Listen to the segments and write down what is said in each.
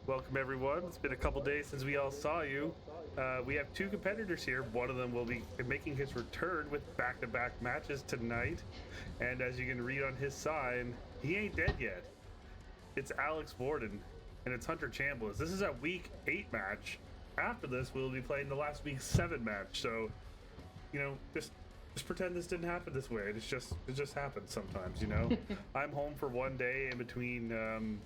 Welcome, everyone. It's been a couple days since we all saw you. We have two competitors here. One of them will be making his return with back-to-back matches tonight. And as you can read on his sign, he ain't dead yet. It's Alex Borden, and it's Hunter Chambliss. This is a week 8 match. After this, we'll be playing the last week's 7 match. So, just pretend this didn't happen this way. It just happens sometimes, I'm home for one day in between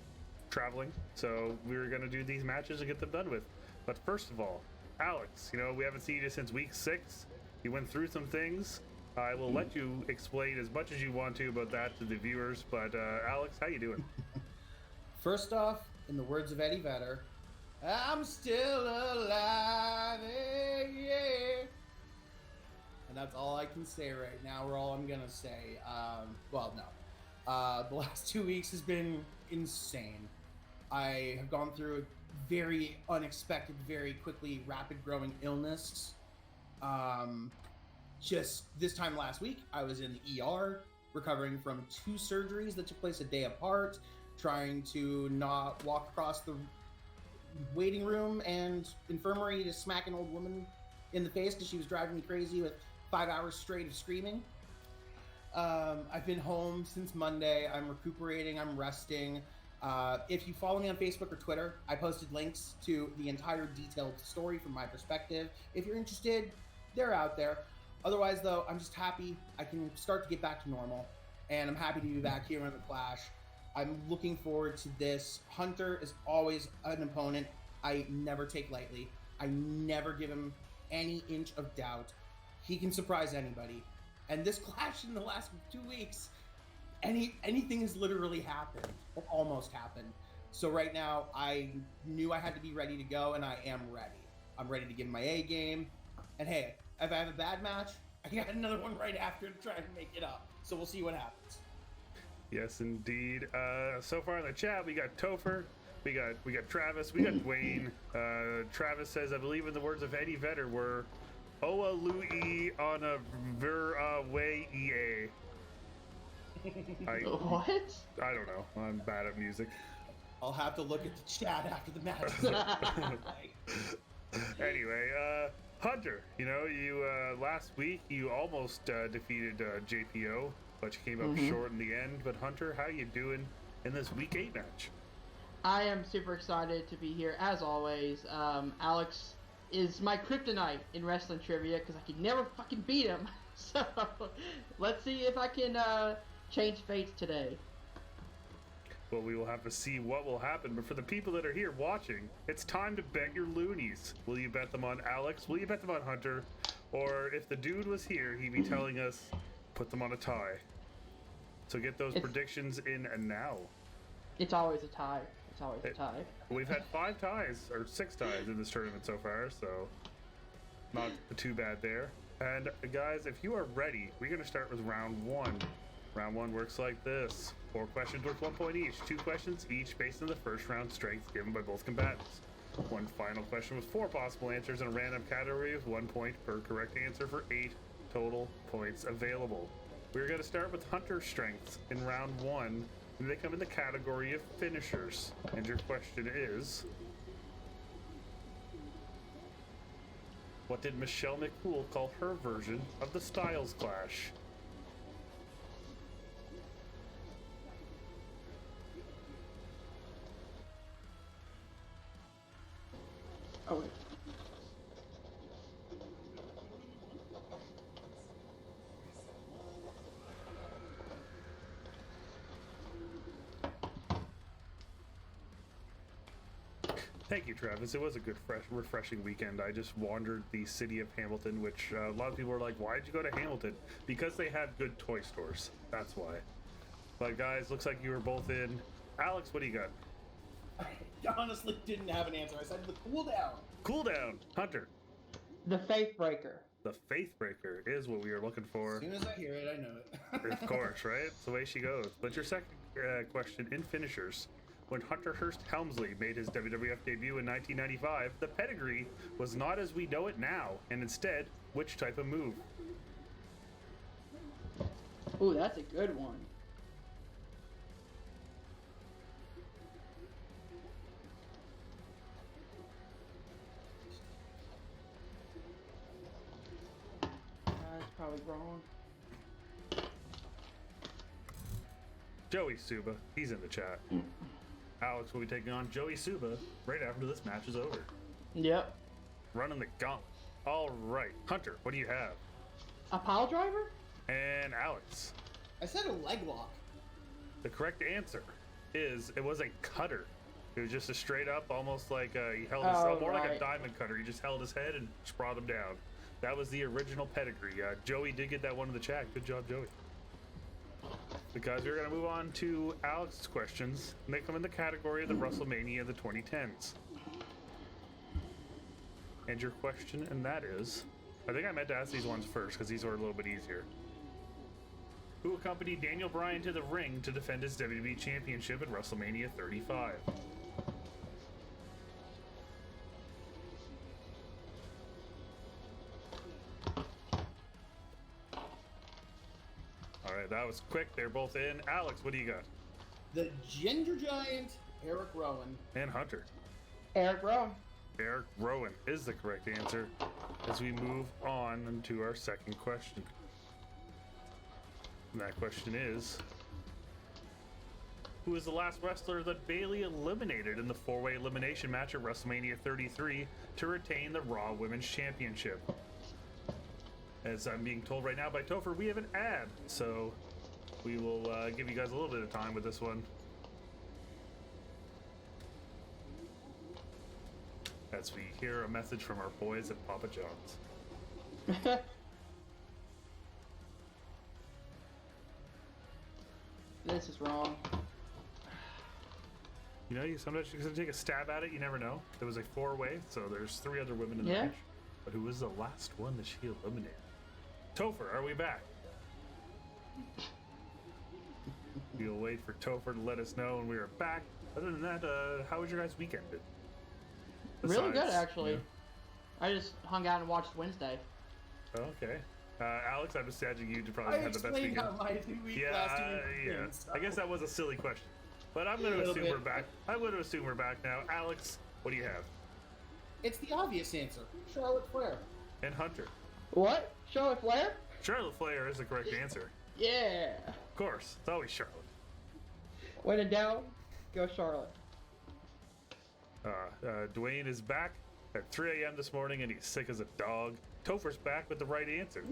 traveling, so we were going to do these matches and get them done with. But first of all, Alex, we haven't seen you since week 6. You went through some things. I will let you explain as much as you want to about that to the viewers, but Alex, how you doing? First off, in the words of Eddie Vedder, I'm still alive, yeah. And that's all I can say right now, or all I'm going to say. The last 2 weeks has been insane. I have gone through a very unexpected, very quickly, rapid growing illness. Just this time last week, I was in the ER, recovering from 2 surgeries that took place a day apart, trying to not walk across the waiting room and infirmary to smack an old woman in the face because she was driving me crazy with 5 hours straight of screaming. I've been home since Monday. I'm recuperating. I'm resting. If you follow me on Facebook or Twitter, I posted links to the entire detailed story from my perspective. If you're interested, they're out there. Otherwise, though, I'm just happy I can start to get back to normal, and I'm happy to be back here in the Clash. I'm looking forward to this. Hunter is always an opponent I never take lightly. I never give him any inch of doubt. He can surprise anybody. And this Clash in the last 2 weeks, anything has literally happened, or almost happened. So right now, I knew I had to be ready to go, and I am ready. I'm ready to give my A game. And hey, if I have a bad match, I got another one right after to try and make it up. So we'll see what happens. Yes, indeed. So far in the chat, we got Topher, we got Travis, we got Dwayne. Travis says, I believe in the words of Eddie Vedder, were Oa Lui on a ver way EA. What? I don't know. I'm bad at music. I'll have to look at the chat after the match. Anyway, Hunter, you last week you almost defeated JPO, but you came up short in the end. But Hunter, how you doing in this week 8 match? I am super excited to be here as always. Alex is my kryptonite in wrestling trivia because I can never fucking beat him. So let's see if I can change fates today. Well, we will have to see what will happen. But for the people that are here watching, it's time to bet your loonies. Will you bet them on Alex? Will you bet them on Hunter? Or if the dude was here, he'd be telling us, put them on a tie. So get those predictions in and now. It's always a tie. It's always a tie. We've had 5 ties, or 6 ties in this tournament so far, so not too bad there. And guys, if you are ready, we're going to start with round 1. Round 1 works like this. 4 questions worth 1 point each. 2 questions each based on the first round strengths given by both combatants. 1 final question with 4 possible answers in a random category with 1 point per correct answer for 8 total points available. We're going to start with Hunter strengths in round 1, and they come in the category of finishers. And your question is, what did Michelle McCool call her version of the Styles Clash? Oh, wait. Thank you, Travis. It was a good, refreshing weekend. I just wandered the city of Hamilton, which a lot of people were like, why'd you go to Hamilton? Because they have good toy stores. That's why. But guys, looks like you were both in. Alex, what do you got? I honestly didn't have an answer. I said the cool down. Cool down. Hunter. The Faith Breaker. The Faith Breaker is what we are looking for. As soon as I hear it, I know it. Of course, right? It's the way she goes. But your second question in finishers. When Hunter Hearst Helmsley made his WWF debut in 1995, the pedigree was not as we know it now, and instead, which type of move? Ooh, that's a good one. Joey Suba. He's in the chat. Alex will be taking on Joey Suba right after this match is over. Yep. Running the gauntlet. All right. Hunter, what do you have? A pile driver? And Alex. I said a leg lock. The correct answer is it was a cutter. It was just a straight up, almost like he held his more like a diamond cutter. He just held his head and just brought him down. That was the original pedigree. Joey did get that one in the chat. Good job, Joey. Because we're going to move on to Alex's questions. And they come in the category of the WrestleMania of the 2010s. And your question, and that is, I think I meant to ask these ones first because these are a little bit easier. Who accompanied Daniel Bryan to the ring to defend his WWE Championship at WrestleMania 35? All right, that was quick. They're both in. Alex, what do you got? The Ginger Giant, Eric Rowan. And Hunter. Eric Rowan. Eric Rowan is the correct answer as we move on to our second question. And that question is, who is the last wrestler that Bayley eliminated in the four-way elimination match at WrestleMania 33 to retain the Raw Women's Championship? As I'm being told right now by Topher, we have an ad, so we will give you guys a little bit of time with this one. As we hear a message from our boys at Papa John's. This is wrong. You know, sometimes you're going to take a stab at it, you never know. There was a four-way, so there's 3 other women in the match. But who was the last one that she eliminated? Topher, are we back? We'll wait for Topher to let us know when we are back. Other than that, how was your guys' weekend? Really good, actually. Yeah. I just hung out and watched Wednesday. Okay. Alex, I'm just judging you to probably have the best weekend. How my 2 week last week. Yeah. So. I guess that was a silly question. But I'm going to assume we're back. I'm going to assume we're back now. Alex, what do you have? It's the obvious answer. Charlotte Flair. And Hunter. What? Charlotte Flair? Charlotte Flair is the correct answer. Yeah. Of course. It's always Charlotte. When in doubt, go Charlotte. Dwayne is back at 3 a.m. this morning and he's sick as a dog. Topher's back with the right answer.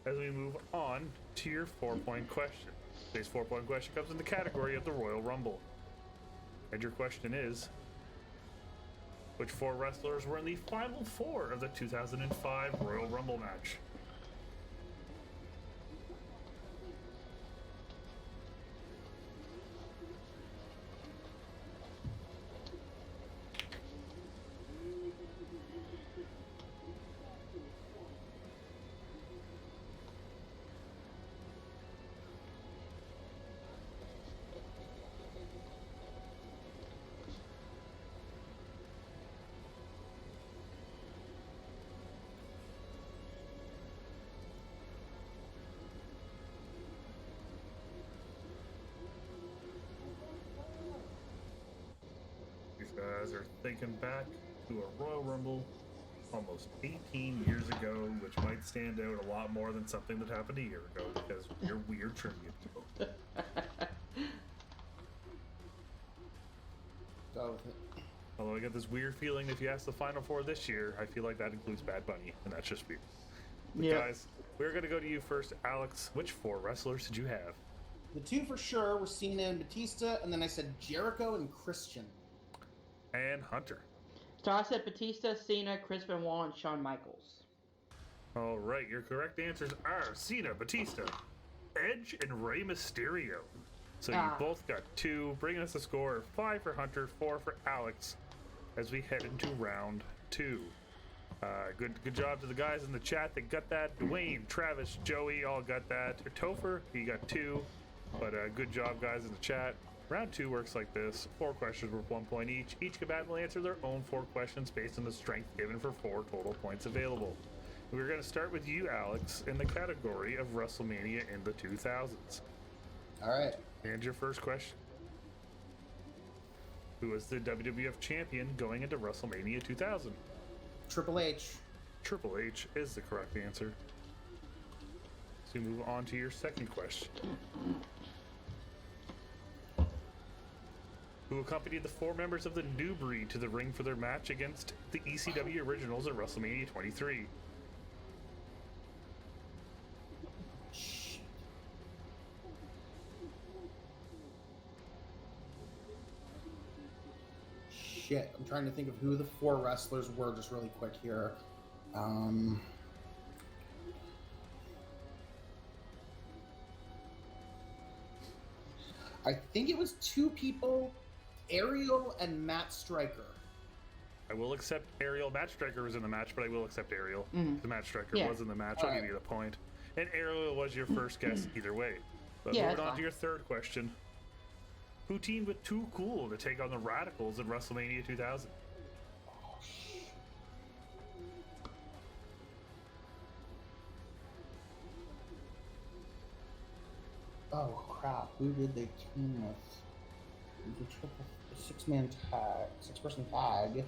As we move on to your 4-point question. Today's 4-point question comes in the category of the Royal Rumble. And your question is, which 4 wrestlers were in the final 4 of the 2005 Royal Rumble match? Guys are thinking back to a Royal Rumble almost 18 years ago, which might stand out a lot more than something that happened a year ago because you're weird trivia people. Go with it. Although I get this weird feeling if you ask the Final 4 this year, I feel like that includes Bad Bunny, and that's just weird. But guys, we're going to go to you first. Alex, which 4 wrestlers did you have? The 2 for sure were Cena and Batista, and then I said Jericho and Christian. And Hunter. So I said Batista, Cena, Chris Benoit, and Shawn Michaels. All right, your correct answers are Cena, Batista, Edge, and Rey Mysterio. So you both got 2, bringing us a score of 5 for Hunter, 4 for Alex, as we head into round 2. Good job to the guys in the chat that got that. Dwayne, Travis, Joey all got that. Topher, he got 2, but good job, guys, in the chat. Round 2 works like this. 4 questions worth 1 point each. Each combatant will answer their own 4 questions based on the strength given for 4 total points available. We're going to start with you, Alex, in the category of WrestleMania in the 2000s. All right. And your first question. Who was the WWF champion going into WrestleMania 2000? Triple H. Triple H is the correct answer. So we move on to your second question. who accompanied the 4 members of the New Breed to the ring for their match against the ECW Originals at WrestleMania 23. Shit, I'm trying to think of who the 4 wrestlers were just really quick here. I think it was 2 people, Ariel and Matt Striker. I will accept Ariel. Matt Striker was in the match, but I will accept Ariel. The Matt Striker was in the match. I'll give you the point. And Ariel was your first guess either way. But moving on to your third question. Who teamed with Too Cool to take on the Radicals at WrestleMania 2000? Oh crap! Who did they team with? The triple, the 6-man tag, 6-person tag.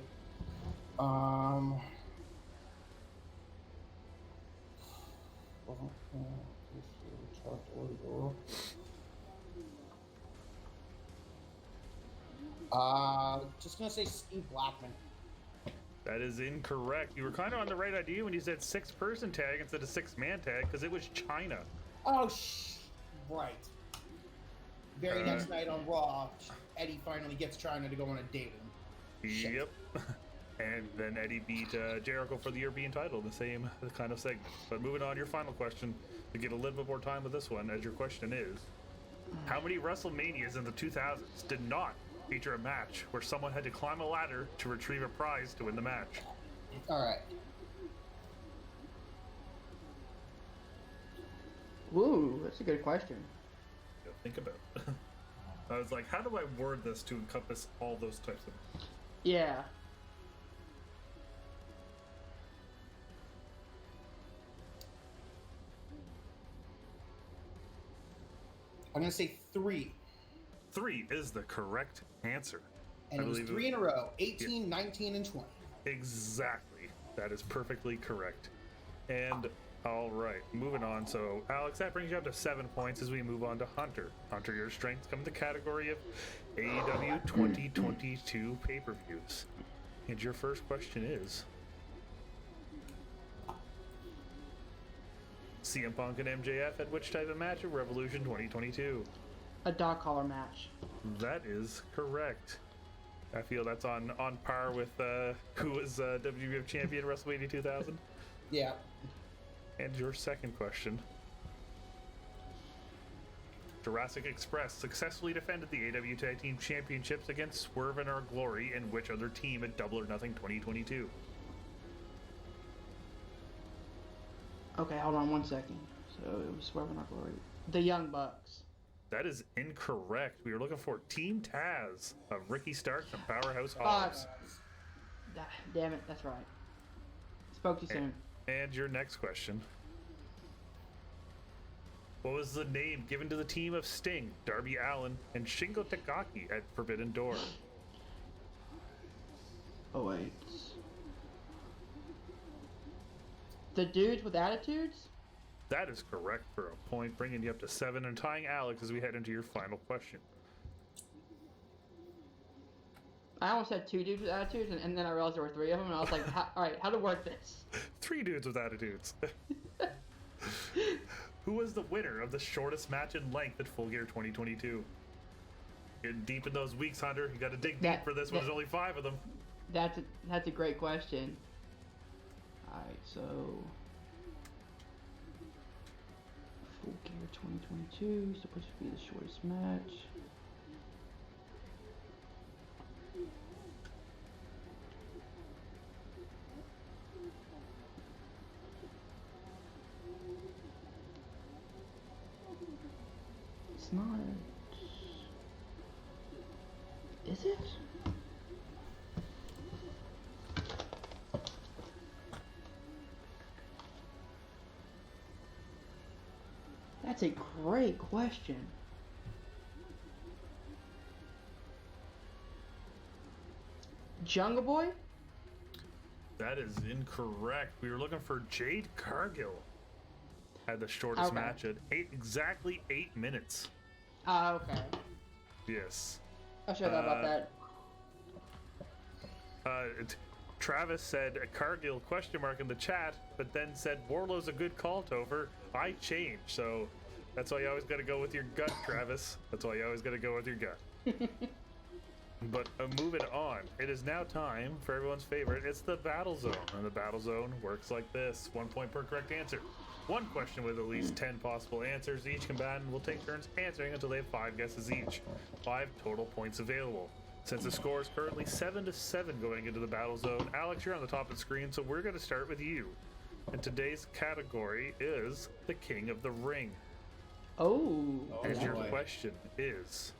Just gonna say Steve Blackman. That is incorrect. You were kind of on the right idea when you said 6-person tag instead of 6-man tag, because it was China. Oh, right. Very next night on Raw, Eddie finally gets China to go on a date with him. Yep. And then Eddie beat Jericho for the European title in the same kind of segment. But moving on, your final question, to get a little bit more time with this one, as your question is, how many WrestleManias in the 2000s did not feature a match where someone had to climb a ladder to retrieve a prize to win the match? All right. Ooh, that's a good question. Think about it. I was like, how do I word this to encompass all those types of... Yeah. I'm going to say 3. 3 is the correct answer. And it was 3 in a row, 18, 19, and 20. Exactly. That is perfectly correct. And all right, moving on. So, Alex, that brings you up to 7 points as we move on to Hunter. Hunter, your strengths come in the category of AEW 2022 pay-per-views. And your first question is... CM Punk and MJF at which type of match of Revolution 2022? A dog collar match. That is correct. I feel that's on par with who was WWF champion at WrestleMania 2000. Yeah. And your second question. Jurassic Express successfully defended the AW Tag Team Championships against Swerve and Our Glory and which other team at Double or Nothing 2022? Okay, hold on 1 second. So it was Swerve and Our Glory. The Young Bucks. That is incorrect. We were looking for Team Taz of Ricky Starks and Powerhouse Hobbs. Damn it, that's right. Spoke too soon. And your next question. What was the name given to the team of Sting, Darby Allin, and Shingo Takagi at Forbidden Door? Oh, wait. The dudes with attitudes? That is correct for a point, bringing you up to 7 and tying Alex as we head into your final question. I almost said 2 dudes with attitudes, and then I realized there were 3 of them, and I was like, all right, how to work this? 3 dudes with attitudes. Who was the winner of the shortest match in length at Full Gear 2022? Getting deep in those weeks, Hunter. You got to dig deep for this one. There's only 5 of them. That's a great question. All right, so Full Gear 2022 is supposed to be the shortest match. It's not. Is it? That's a great question. Jungle Boy? That is incorrect. We were looking for Jade Cargill. Had the shortest match at exactly 8 minutes. Okay. Yes. I should have thought about that. Travis said a Cargill question mark in the chat, but then said Warlow's a good call, Topher. I changed, so that's why you always got to go with your gut, Travis. That's why you always got to go with your gut. But moving on, it is now time for everyone's favorite. It's the battle zone, and the battle zone works like this: 1 point per correct answer. One question with at least 10 possible answers. Each combatant will take turns answering until they have 5 guesses each. 5 total points available. Since the score is currently 7-7 going into the battle zone, Alex, you're on the top of the screen, so we're going to start with you. And today's category is the King of the Ring. Oh. And your question is,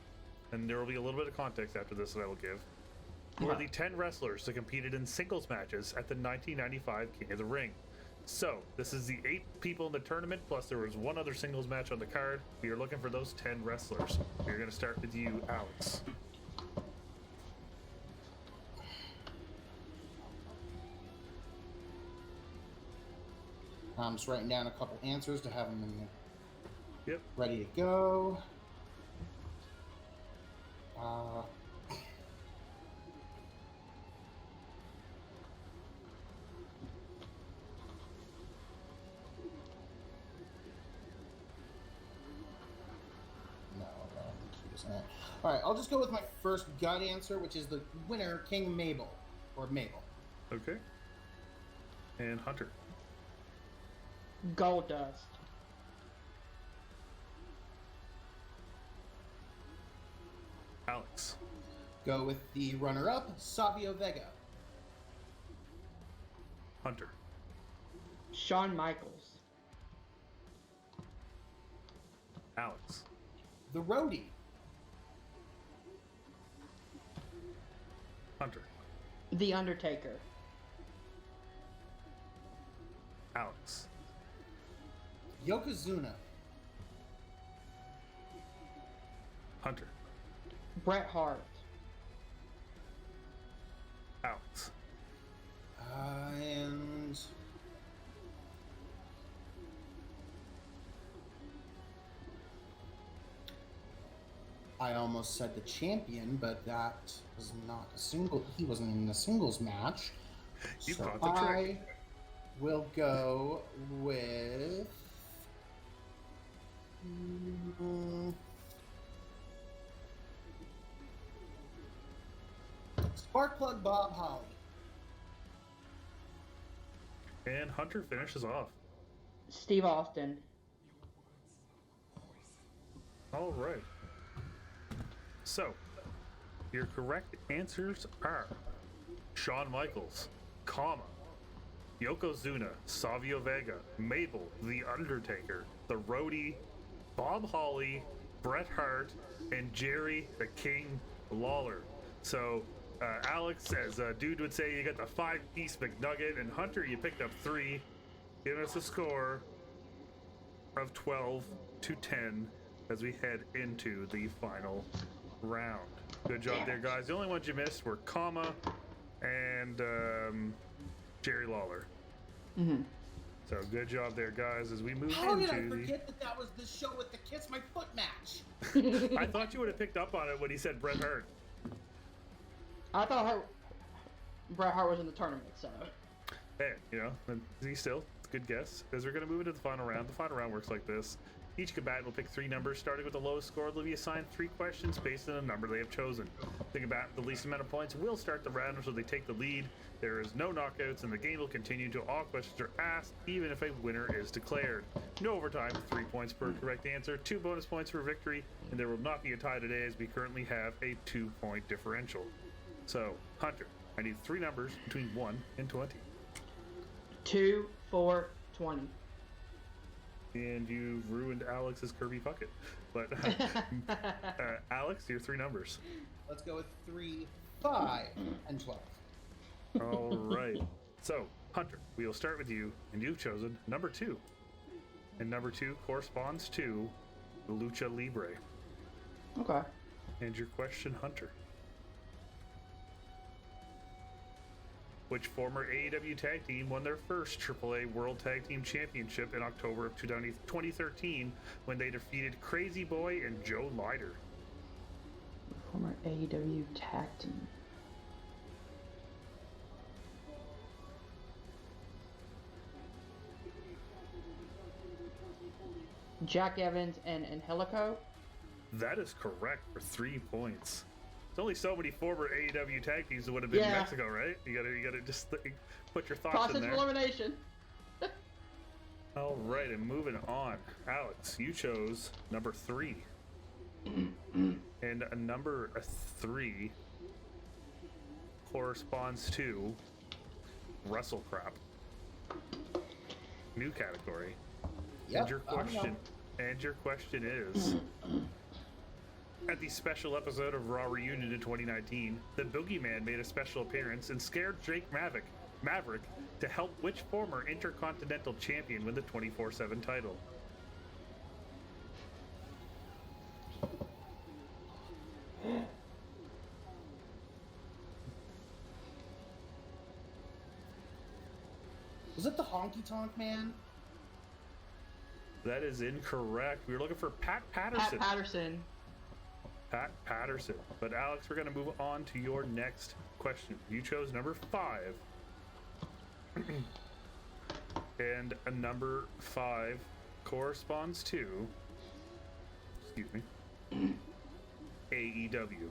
and there will be a little bit of context after this that I will give, who are the 10 wrestlers that competed in singles matches at the 1995 King of the Ring? So, this is the 8 people in the tournament, plus there was one other singles match on the card. We are looking for those 10 wrestlers. We're going to start with you, Alex. I'm just writing down a couple answers to have them Yep. ready to go. No, isn't it? All right, I'll just go with my first gut answer, which is the winner, King Mabel, or Mabel. Okay. And Hunter. Goldust. Alex. Go with the runner-up, Savio Vega. Hunter. Shawn Michaels. Alex. The roadie, Hunter. The Undertaker. Alex. Yokozuna, Hunter. Bret Hart. Alex. and I almost said the champion, but that was not a single. He wasn't in a singles match. You So caught the trick. I will go with. Sparkplug Bob Holly. And Hunter finishes off. Steve Austin. All right. So, your correct answers are Shawn Michaels, comma, Yokozuna, Savio Vega, Mabel, The Undertaker, The Roadie, Bob Holly, Bret Hart, and Jerry the King Lawler. So, Alex, as a dude would say, you got the 5-piece McNugget, and Hunter, you picked up 3, giving us a score of 12-10 as we head into the final round. Good job there, guys. The only ones you missed were comma and Jerry Lawler. Mm-hmm. So good job there, guys, as we move How into did I forget that that was the show with the Kiss My Foot match? I thought you would have picked up on it when he said Bret Hart. I thought Bret Hart was in the tournament, so. Hey, you know, he's still, it's a good guess. As we're going to move into the final round, the final round works like this. Each combatant will pick 3 numbers, starting with the lowest score. They'll be assigned 3 questions based on the number they have chosen. The combatant with the least amount of points will start the round until they take the lead. There is no knockouts, and the game will continue until all questions are asked, even if a winner is declared. No overtime, 3 points per correct answer, 2 bonus points for victory, and there will not be a tie today as we currently have a 2-point differential. So, Hunter, I need 3 numbers between 1 and 20. 2, 4, 20. And you've ruined Alex's Kirby bucket. But, Alex, your 3 numbers. Let's go with 3, 5, and 12. All right. So, Hunter, we will start with you, and you've chosen number 2. And number 2 corresponds to Lucha Libre. Okay. And your question, Hunter. Which former AEW tag team won their first AAA World Tag Team Championship in October of 2013 when they defeated Crazy Boy and Joe Lider? Former AEW tag team. Jack Evans and Angelico. That is correct for 3 points. There's only so many former AEW tag teams that would have been in Mexico, right? You gotta just put your thoughts Process in there. of elimination. All right, and moving on. Alex, you chose number 3. And a number 3 corresponds to Wrestle Crap. New category. Yep, And your question is, at the special episode of Raw Reunion in 2019, the Boogeyman made a special appearance and scared Drake Maverick to help which former Intercontinental Champion win the 24/7 title? Was it the Honky Tonk Man? That is incorrect. We were looking for Pat Patterson. Pat Patterson. But Alex, we're going to move on to your next question. You chose number 5. And a number 5 corresponds to, excuse me, AEW.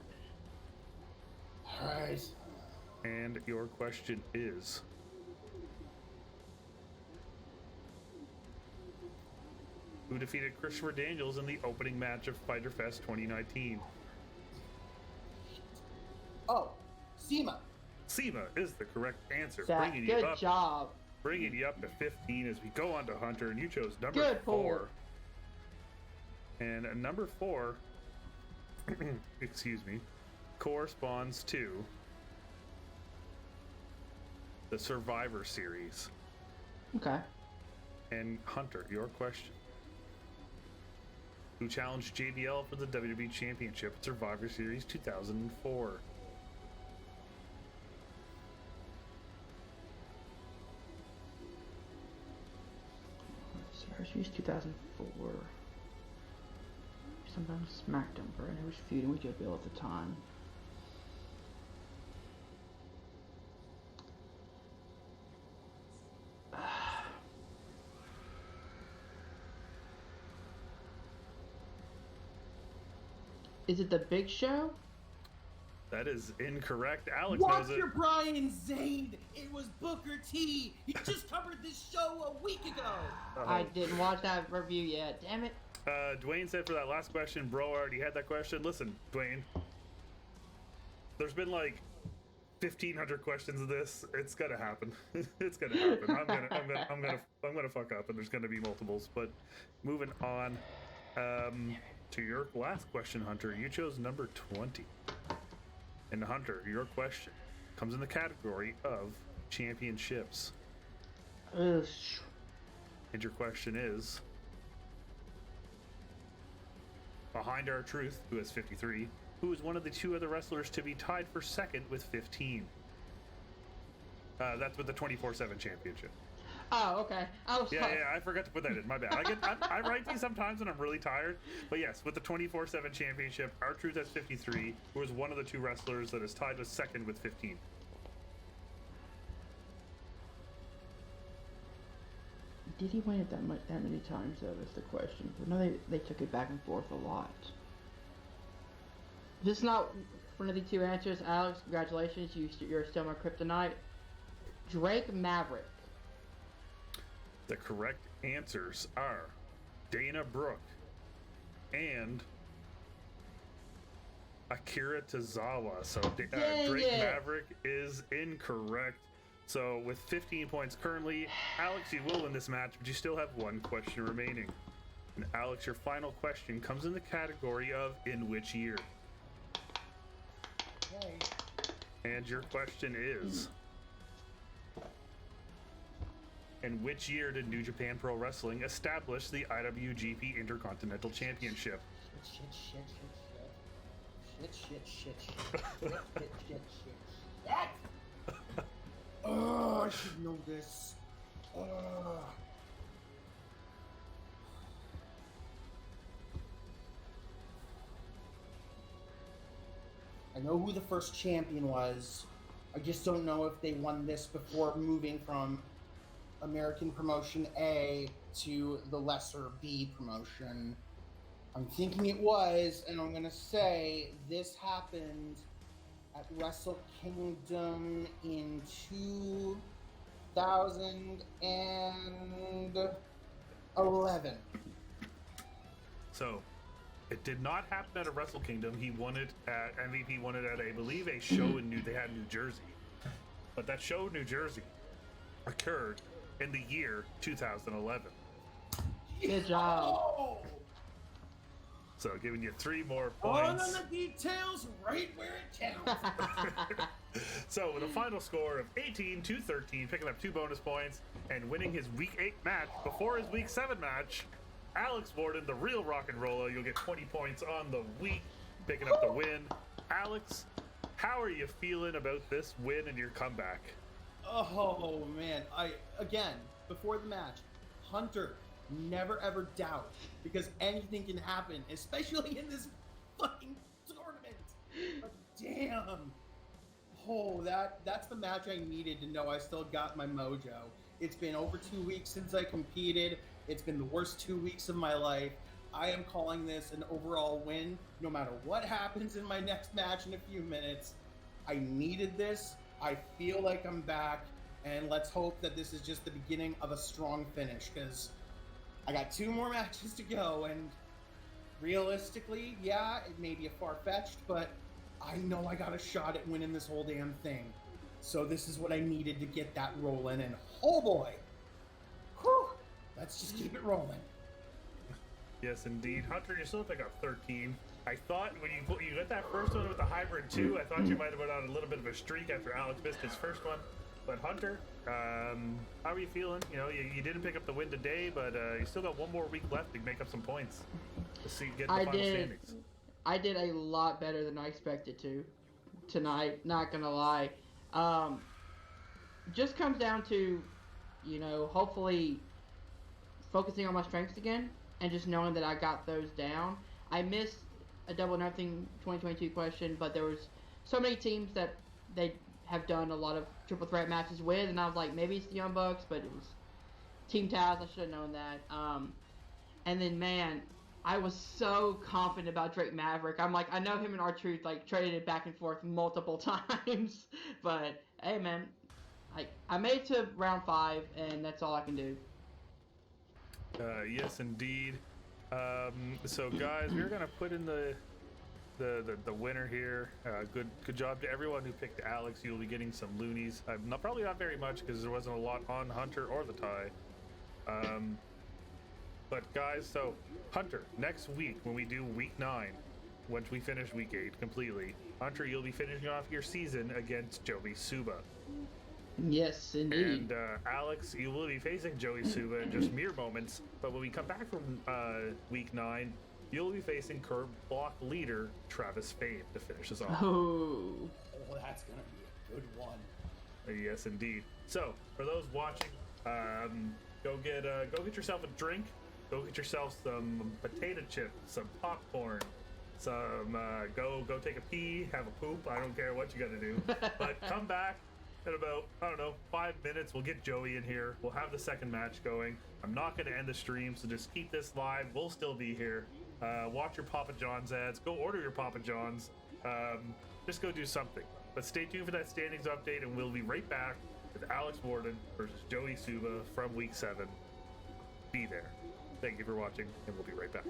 All right. And your question is, who defeated Christopher Daniels in the opening match of Fyter Fest 2019? Oh, SEMA. SEMA is the correct answer. Good job. Bringing you up to 15 as we go on to Hunter, and you chose number Good 4. And number 4, excuse me, corresponds to the Survivor Series. Okay. And Hunter, your question. Who challenged JBL for the WWE Championship at Survivor Series 2004? Survivor Series 2004. Sometimes SmackDown, bro. And who was feuding with JBL at the time? Is it the Big Show? That is incorrect. Alex Watch knows it. your Brian Zane. It was Booker T. He just covered this show a week ago. I didn't watch that review yet. Damn it. Dwayne said for that last question, bro already had that question. Listen, Dwayne, there's been like 1,500 questions of this. It's gonna happen. It's gonna happen. I'm gonna fuck up, and there's gonna be multiples. But moving on to your last question, Hunter. You chose number 20. And Hunter, your question comes in the category of championships. Ugh. And your question is, behind our truth, who has 53, who is one of the 2 other wrestlers to be tied for second with 15? That's with the 24/7 championship. Oh, okay. Yeah, I forgot to put that in. My bad. I write these sometimes when I'm really tired. But yes, with the 24/7 championship, our truth has 53, who is one of the 2 wrestlers that is tied with second with 15. Did he win it that many times, though, is the question. I know they took it back and forth a lot. If this is not one of the 2 answers, Alex, congratulations. You're still my kryptonite. Drake Maverick. The correct answers are Dana Brooke and Akira Tozawa. So Drake Maverick is incorrect. So with 15 points currently, Alex, you will win this match, but you still have 1 question remaining. And Alex, your final question comes in the category of in which year? Okay. And your question is, in which year did New Japan Pro Wrestling establish the IWGP Intercontinental Championship? Shit. Oh, I should know this. I know who the first champion was. I just don't know if they won this before moving from American Promotion A to the lesser B promotion. I'm thinking it was, and I'm going to say this happened at Wrestle Kingdom in 2011. So, it did not happen at a Wrestle Kingdom. He won it at MVP. Won it at, I believe, a show in New Jersey. But that show in New Jersey occurred in the year 2011. Good job. Oh! So, giving you 3 more On points. the details, right where it counts. So, with a final score of 18-13, picking up 2 bonus points and winning his Week 8 match before his Week 7 match, Alex Warden, the real rock and roller, you'll get 20 points on the week, picking up the win. Alex, how are you feeling about this win and your comeback? Oh man, before the match, Hunter, never ever doubt, because anything can happen, especially in this fucking tournament. But damn. Oh, that's the match I needed to know I still got my mojo. It's been over 2 weeks since I competed. It's been the worst 2 weeks of my life. I am calling this an overall win, no matter what happens in my next match in a few minutes. I needed this. I feel like I'm back, and let's hope that this is just the beginning of a strong finish, because I got 2 more matches to go, and realistically, yeah, it may be a far-fetched, but I know I got a shot at winning this whole damn thing. So this is what I needed to get that rolling, and oh boy, whew, let's just keep it rolling. Yes, indeed. Hunter, you still pick up 13. I thought when you got that first one with the hybrid 2, I thought you might have went on a little bit of a streak after Alex missed his first one. But Hunter, how are you feeling? You know, you didn't pick up the win today, but you still got 1 more week left to make up some points. To see get the final standings. I did a lot better than I expected to tonight, not gonna lie. Just comes down to, you know, hopefully focusing on my strengths again and just knowing that I got those down. I missed a Double or Nothing 2022 question, but there was so many teams that they have done a lot of triple threat matches with, and I was like, maybe it's the Young Bucks, but it was Team Taz. I should have known that. And then, man, I was so confident about Drake Maverick. I'm like, I know him and R-Truth like traded it back and forth multiple times, but hey, man, I made it to round 5, and that's all I can do. Yes, indeed. So, guys, we're gonna put in the winner here. Good job to everyone who picked Alex. You'll be getting some loonies. Probably not very much because there wasn't a lot on Hunter or the tie. But guys, so Hunter, next week when we do week 9, once we finish week 8 completely, Hunter, you'll be finishing off your season against Joey Suba. Yes, indeed. And Alex, you will be facing Joey Suba in just mere moments. But when we come back from week 9, you'll be facing curb block leader Travis Fame to finish us off. Oh, That's gonna be a good one. Yes, indeed. So for those watching, go get yourself a drink. Go get yourself some potato chips, some popcorn, some go take a pee, have a poop. I don't care what you got to do, but come back in about 5 minutes. We'll get Joey in here. We'll have the second match going. I'm not going to end the stream, so just keep this live. We'll still be here. Watch your Papa John's ads. Go order your Papa John's. Just go do something. But stay tuned for that standings update, and we'll be right back with Alex Warden versus Joey Suba from week 7. Be there. Thank you for watching, and we'll be right back.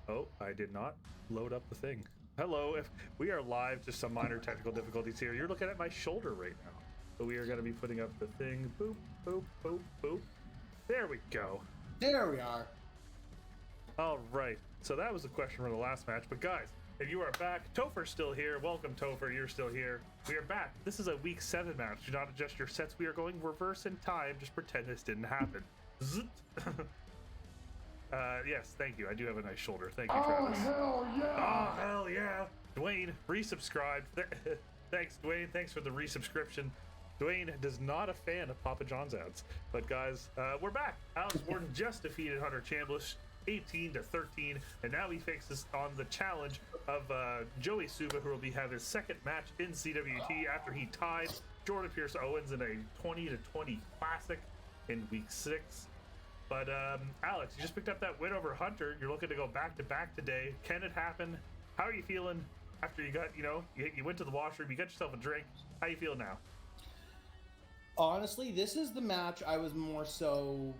Oh, I did not load up the thing. Hello, if we are live, just some minor technical difficulties here. You're looking at my shoulder right now. But we are going to be putting up the thing. Boop, boop, boop, boop. There we go. There we are. All right. So that was a question from the last match. But guys, if you are back, Topher's still here. Welcome, Topher. You're still here. We are back. This is a week 7 match. Do not adjust your sets. We are going reverse in time. Just pretend this didn't happen. Yes, thank you. I do have a nice shoulder. Thank you, Travis. Hell yeah! Oh, hell yeah. Dwayne, resubscribed. Thanks, Dwayne. Thanks for the resubscription. Dwayne does not a fan of Papa John's ads. But guys, we're back. Alex Borden just defeated Hunter Chambliss 18-13, and now he faces on the challenge of Joey Suba, who will have his second match in CWT after he tied Jordan Pierce Owens in a 20-20 classic in week 6. But Alex, you just picked up that win over Hunter. You're looking to go back-to-back today. Can it happen? How are you feeling after you got, you went to the washroom, you got yourself a drink? How you feeling now? Honestly, this is the match I was more so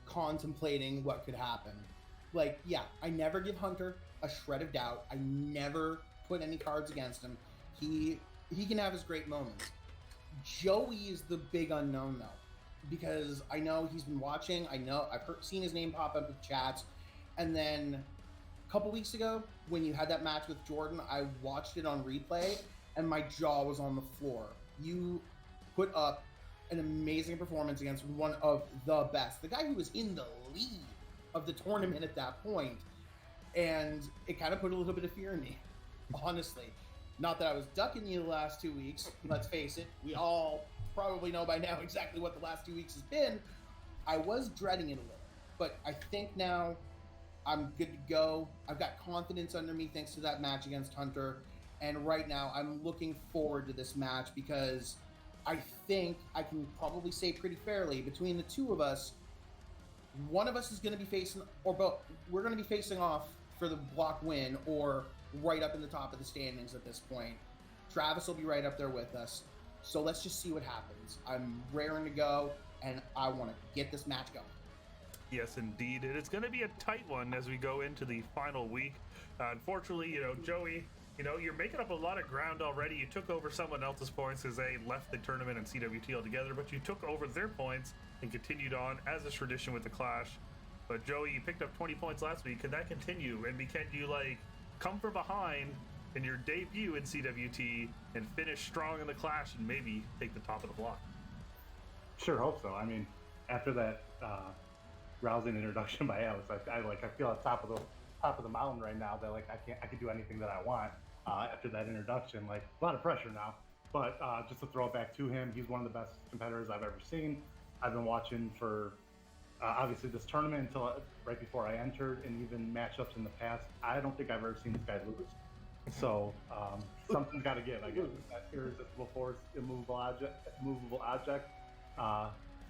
contemplating what could happen. Like, yeah, I never give Hunter a shred of doubt. I never put any cards against him. He can have his great moments. Joey is the big unknown, though, because I know he's been watching. I know I've seen his name pop up in chats. And then a couple weeks ago, when you had that match with Jordan, I watched it on replay, and my jaw was on the floor. You put up an amazing performance against one of the best, the guy who was in the lead of the tournament at that point, and it kind of put a little bit of fear in me, honestly. Not that I was ducking you the last 2 weeks, let's face it, we all probably know by now exactly what the last 2 weeks has been. I was dreading it a little, but I think now I'm good to go. I've got confidence under me thanks to that match against Hunter, and right now I'm looking forward to this match because I think I can probably say pretty fairly, between the two of us, one of us is going to be facing, or both, we're going to be facing off for the block win or right up in the top of the standings at this point. Travis will be right up there with us. So let's just see what happens. I'm raring to go, and I want to get this match going. Yes, indeed. And it's going to be a tight one as we go into the final week. Unfortunately, Joey, you're making up a lot of ground already. You took over someone else's points because they left the tournament and CWT altogether, but you took over their points and continued on as a tradition with the Clash. But Joey, you picked up 20 points last week. Can that continue? And can you come from behind in your debut in CWT and finish strong in the Clash and maybe take the top of the block? Sure, hope so. I mean, after that rousing introduction by Alex, I feel at top of the mountain right now that I can do anything that I want after that introduction. A lot of pressure now, but just to throw it back to him, he's one of the best competitors I've ever seen. I've been watching for obviously this tournament until right before I entered, and even matchups in the past. I don't think I've ever seen this guy lose. So something's got to give. I guess that irresistible force, immovable object.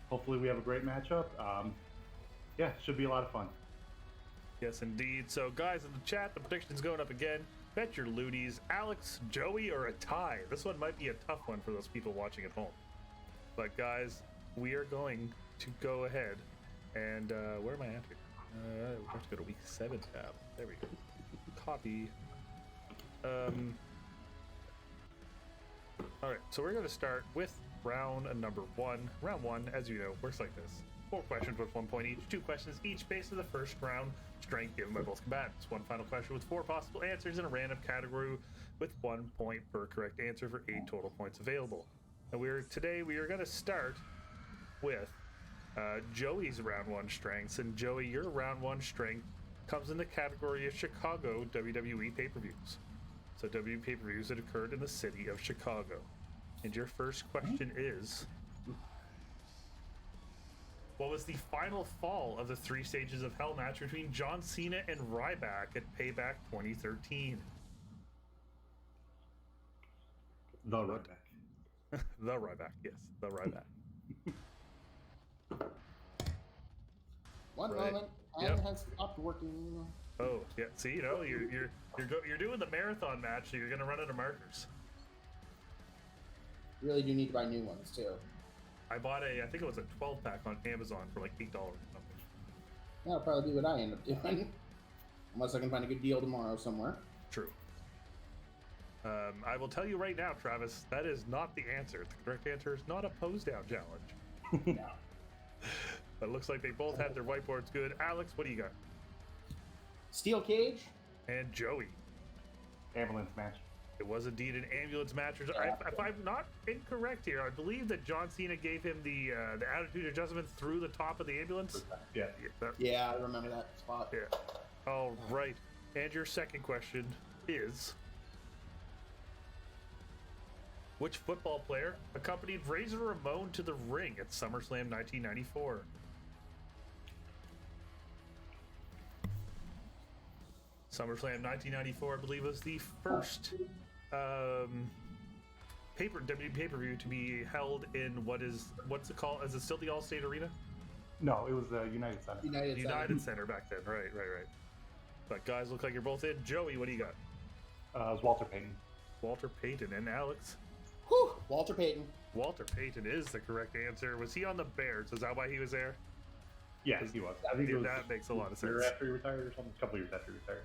Hopefully we have a great matchup. Yeah, should be a lot of fun. Yes, indeed. So, guys, in the chat, the prediction's going up again. Bet your looties. Alex, Joey, or a tie? This one might be a tough one for those people watching at home. But, guys, we are going to go ahead and, where am I at here? We have to go to week 7 tab. There we go. Copy. Alright, so we're going to start with round number 1. Round 1, as you know, works like this. 4 questions with 1 point each, 2 questions each based on the first round strength given by both combatants. 1 final question with 4 possible answers in a random category with 1 point per correct answer for 8 total points available. And today we are going to start with Joey's round 1 strengths. And Joey, your round 1 strength comes in the category of Chicago WWE pay-per-views. So WWE pay-per-views that occurred in the city of Chicago. And your first question is, what was the final fall of the 3 Stages of Hell match between John Cena and Ryback at Payback 2013? The Ryback. The Ryback, yes, the Ryback. One Right. moment, Yep. and has stopped working. Oh, yeah. See, you're doing the marathon match, so you're gonna run out of markers. Really do need to buy new ones too. I bought I think it was a 12-pack on Amazon for like $8 or something. That'll probably be what I end up doing. unless I can find a good deal tomorrow somewhere. True. I will tell you right now, Travis, that is not the answer. The correct answer is not a pose down challenge. No. But it looks like they both had their whiteboards good. Alex, what do you got? Steel cage. And Joey. Ambulance match. It was indeed an ambulance match. If I'm not incorrect here, I believe that John Cena gave him the attitude adjustment through the top of the ambulance. Yeah. Yeah, I remember that spot. Yeah. All right. And your second question is, which football player accompanied Razor Ramon to the ring at SummerSlam 1994? SummerSlam 1994, I believe, was the first WWE pay-per-view to be held in what's it called? Is it still the Allstate Arena? No, it was the United Center. United Center back then. Right. But guys, look like you're both in. Joey, what do you got? It was Walter Payton. Walter Payton. And Alex? Whew, Walter Payton. Walter Payton is the correct answer. Was he on the Bears? Is that why he was there? Yes, he was. I think it was that makes a lot of a year sense. after he retired or something. A couple years after he retired.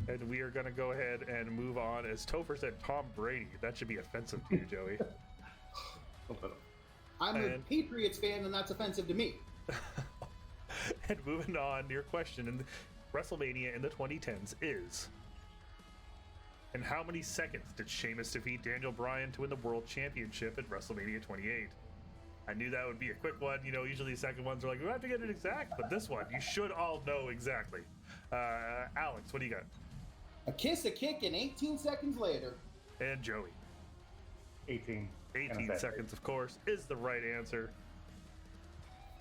And we are going to go ahead and move on. As Topher said, Tom Brady. That should be offensive to you, Joey. I'm a Patriots fan, and that's offensive to me. And moving on, your question in WrestleMania in the 2010s is, in how many seconds did Sheamus defeat Daniel Bryan to win the World Championship at WrestleMania 28? I knew that would be a quick one. You know, usually the second ones are like, we have to get it exact, but this one, you should all know exactly. Alex, what do you got? A kiss, a kick, and 18 seconds later. And Joey. 18 seconds, of course, is the right answer.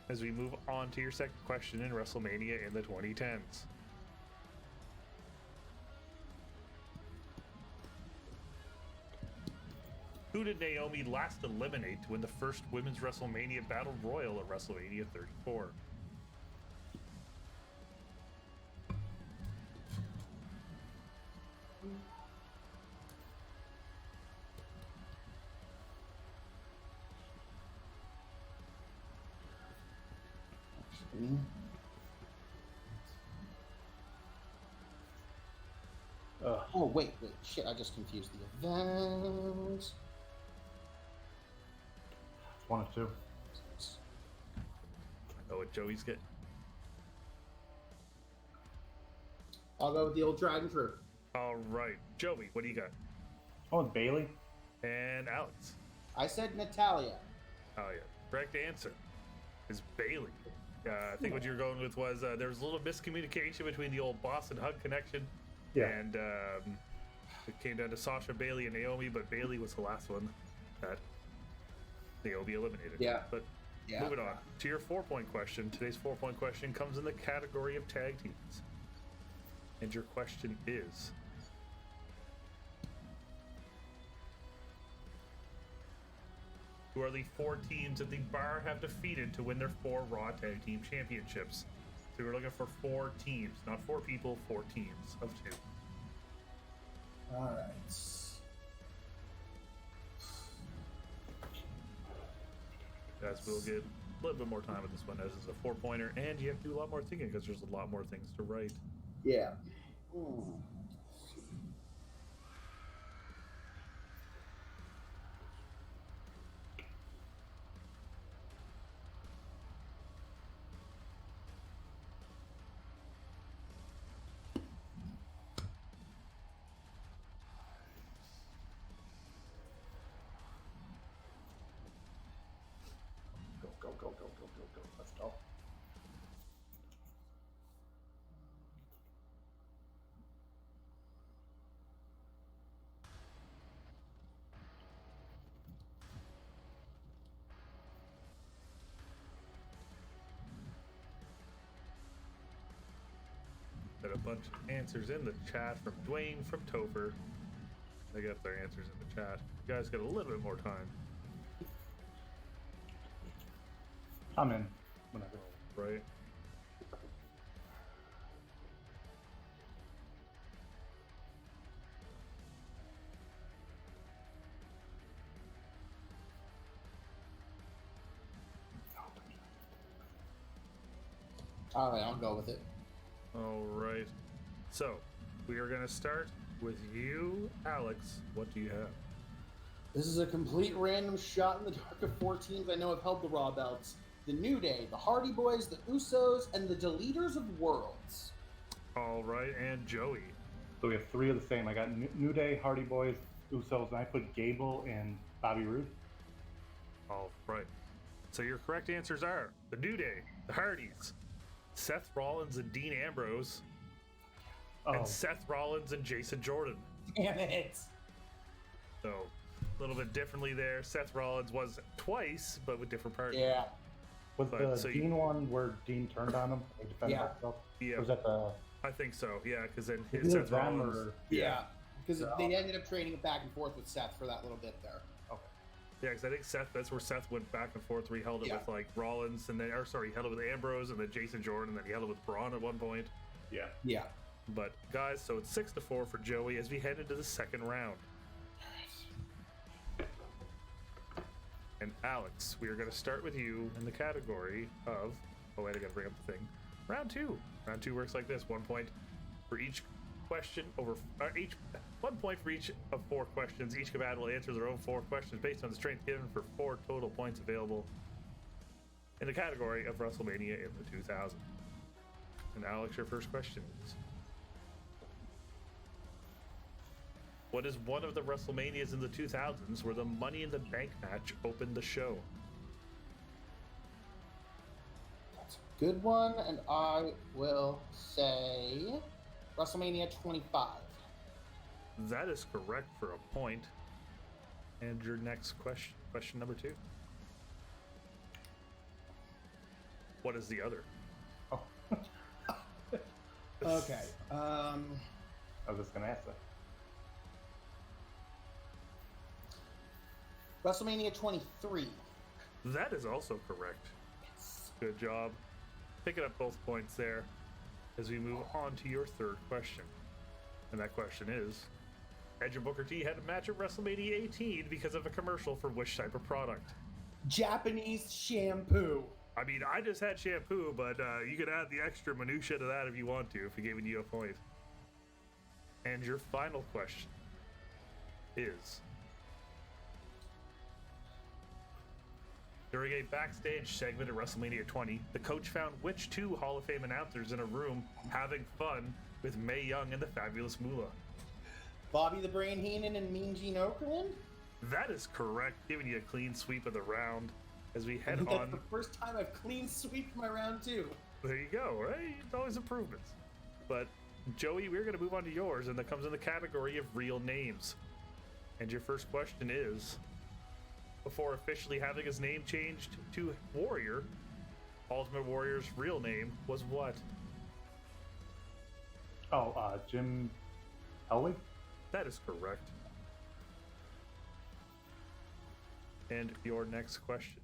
As we move on to your second question in WrestleMania in the 2010s. Who did Naomi last eliminate to win the first Women's WrestleMania Battle Royal at WrestleMania 34? Oh, wait. Shit, I just confused the events. One of two. I know what Joey's getting. I'll go with the old tried and true. All right. Joey, what do you got? Oh, it's Bailey. And Alex. I said Natalia. Oh, yeah. Correct answer is Bailey. I think what you were going with was there was a little miscommunication between the old Boston Hug connection. Yeah. And it came down to Sasha, Bailey, and Naomi, but Bailey was the last one that Naomi eliminated. Yeah. But Yeah. moving on to your 4-point question. Today's 4-point question comes in the category of tag teams. And your question is, who are the 4 teams that the Bar have defeated to win their 4 Raw Tag Team Championships? So we're looking for 4 teams, not 4 people, 4 teams of 2. All right. Guys, we'll get a little bit more time with this one, as it's a 4-pointer, and you have to do a lot more thinking because there's a lot more things to write. Yeah. Go. Let's go. Got a bunch of answers in the chat from Dwayne, from Topher. They got their answers in the chat. You guys got a little bit more time. I'm in. Whenever. Right? All right, I'll go with it. All right. So, we are going to start with you, Alex. What do you have? This is a complete random shot in the dark of 4 teams I know have held the Raw belts. The New Day, the Hardy Boys, the Usos, and the Deleters of Worlds. All right, and Joey. So we have 3 of the same. I got New Day, Hardy Boys, Usos, and I put Gable and Bobby Roode. All right. So your correct answers are the New Day, the Hardys, Seth Rollins and Dean Ambrose, and Seth Rollins and Jason Jordan. Damn it. So a little bit differently there. Seth Rollins was twice, but with different partners. Yeah. Was But, the so Dean one where Dean turned on him and defended Yeah. himself? Yeah. Or was that the... I think so, yeah, because then Either Seth them Rollins. or... Yeah. Because So- they ended up trading it back and forth with Seth for that little bit there. Okay. Yeah, because I think that's where Seth went back and forth, where he held it Yeah. with like Rollins, and then, he held it with Ambrose, and then Jason Jordan, and then he held it with Braun at one point. Yeah. Yeah. But guys, so it's 6-4 for Joey as we head into the second round. And Alex, we are going to start with you in the category of. Oh wait, I got to bring up the thing. Round 2. Round 2 works like this: 1 point for each question over 1 point for each of 4 questions. Each combatant will answer their own 4 questions based on the strength given for 4 total points available in the category of WrestleMania in the 2000s. And Alex, your first question is: what is one of the WrestleManias in the 2000s where the Money in the Bank match opened the show? That's a good one, and I will say WrestleMania 25. That is correct for a point. And your next question number 2. What is the other? Oh. Okay. I was just going to ask that. WrestleMania 23. That is also correct. Good job. Picking up both points there as we move on to your third question. And that question is: Edge and Booker T had a match at WrestleMania 18 because of a commercial for which type of product? Japanese shampoo. I mean, I just had shampoo, but you could add the extra minutia to that if you want to, if we're giving you a point. And your final question is: during a backstage segment at WrestleMania 20, the coach found which 2 Hall of Fame announcers in a room having fun with Mae Young and the Fabulous Moolah? Bobby the Brain Heenan and Mean Gene Okerlund. That is correct, giving you a clean sweep of the round as we I head think that's on. the first time I've clean sweeped my round 2. There you go, right? It's always improvements. But Joey, we're going to move on to yours, and that comes in the category of real names. And your first question is: before officially having his name changed to Warrior, Ultimate Warrior's real name was what? Jim Elway? That is correct. And your next question: